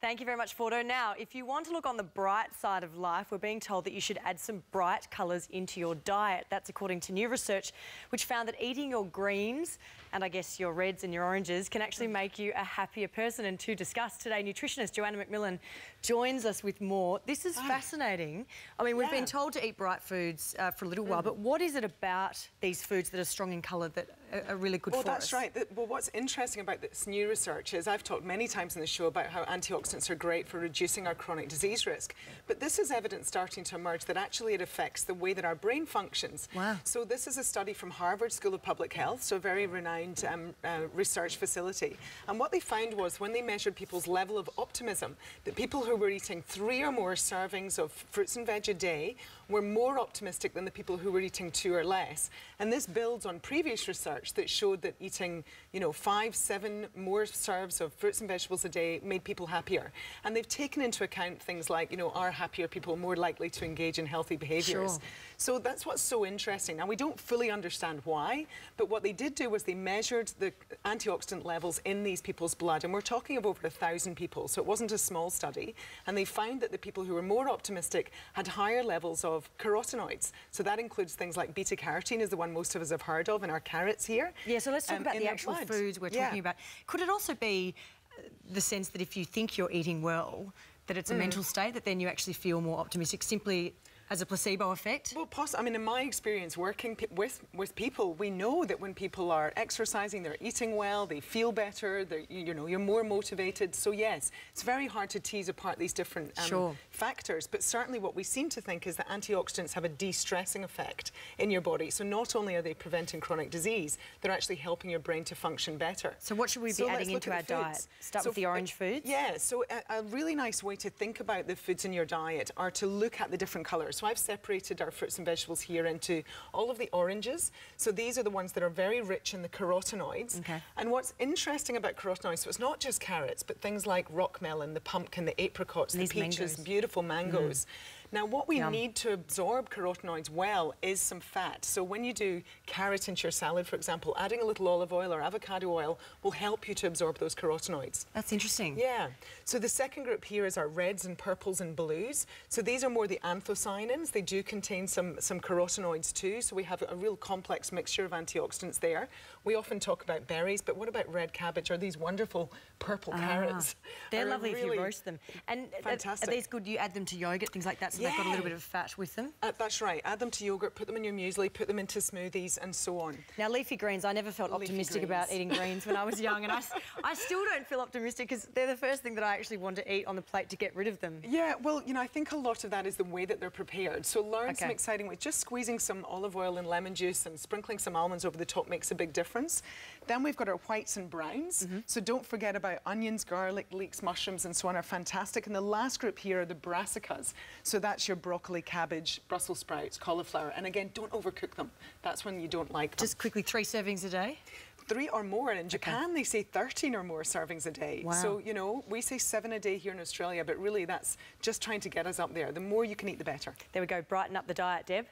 Thank you very much, Fordo. Now, if you want to look on the bright side of life, we're being told that you should add some bright colours into your diet. That's according to new research, which found that eating your greens and I guess your reds and your oranges can actually make you a happier person. And to discuss today, nutritionist Joanna McMillan joins us with more. This is fascinating. I mean, we've been told to eat bright foods for a little while, but what is it about these foods that are strong in colour that are really good for us? Well, that's right. Well, what's interesting about this new research is I've talked many times in the show about how antioxidants are great for reducing our chronic disease risk. But this is evidence starting to emerge that actually it affects the way that our brain functions. Wow. So this is a study from Harvard School of Public Health, so a very renowned research facility. And what they found was when they measured people's level of optimism, that people who were eating 3 or more servings of fruits and veg a day were more optimistic than the people who were eating 2 or less. And this builds on previous research that showed that eating, 5, 7 more serves of fruits and vegetables a day made people happier. And they've taken into account things like, are happier people more likely to engage in healthy behaviours? Sure. So that's what's so interesting. Now, we don't fully understand why, but what they did do was they measured the antioxidant levels in these people's blood, and we're talking of over 1,000 people, so it wasn't a small study, and they found that the people who were more optimistic had higher levels of carotenoids. So that includes things like beta-carotene, is the one most of us have heard of in our carrots here. Yeah, so let's talk about the actual foods we're talking about. Could it also be the sense that if you think you're eating well, that it's a mental state, that then you actually feel more optimistic, simply as a placebo effect? Well, I mean, in my experience working with people, we know that when people are exercising, they're eating well, they feel better, you're more motivated. So yes, it's very hard to tease apart these different factors, but certainly what we seem to think is that antioxidants have a de-stressing effect in your body. So not only are they preventing chronic disease, they're actually helping your brain to function better. So what should we be adding into our diet? Start with the orange foods? Yeah, so a really nice way to think about the foods in your diet are to look at the different colours. So I've separated our fruits and vegetables here into all of the oranges. So these are the ones that are very rich in the carotenoids. Okay. And what's interesting about carotenoids, so it's not just carrots, but things like rock melon, the pumpkin, the apricots, the peaches, beautiful mangoes. Now, what we need to absorb carotenoids well is some fat. So when you do carrot into your salad, for example, adding a little olive oil or avocado oil will help you to absorb those carotenoids. That's interesting. Yeah. So the second group here is our reds and purples and blues. So these are more the anthocyanins. They do contain some carotenoids too. So we have a real complex mixture of antioxidants there. We often talk about berries, but what about red cabbage or these wonderful purple carrots? They're lovely if you roast them. And fantastic. Are these good? You add them to yogurt, things like that, so they've got a little bit of fat with them? That's right. Add them to yogurt, put them in your muesli, put them into smoothies and so on. Now, leafy greens, I never felt optimistic about eating greens when I was young, and I still don't feel optimistic because they're the first thing that I actually want to eat on the plate to get rid of them. Yeah, well, I think a lot of that is the way that they're prepared. So learn some exciting ways. Just squeezing some olive oil and lemon juice and sprinkling some almonds over the top makes a big difference. Then we've got our whites and browns. So don't forget about onions, garlic, leeks, mushrooms and so on are fantastic. And the last group here are the brassicas. So that's your broccoli, cabbage, Brussels sprouts, cauliflower. And again, don't overcook them. That's when you don't like them. Just quickly, 3 servings a day? 3 or more. In Japan, they say 13 or more servings a day. Wow. So, we say 7 a day here in Australia, but really that's just trying to get us up there. The more you can eat, the better. There we go. Brighten up the diet, Deb.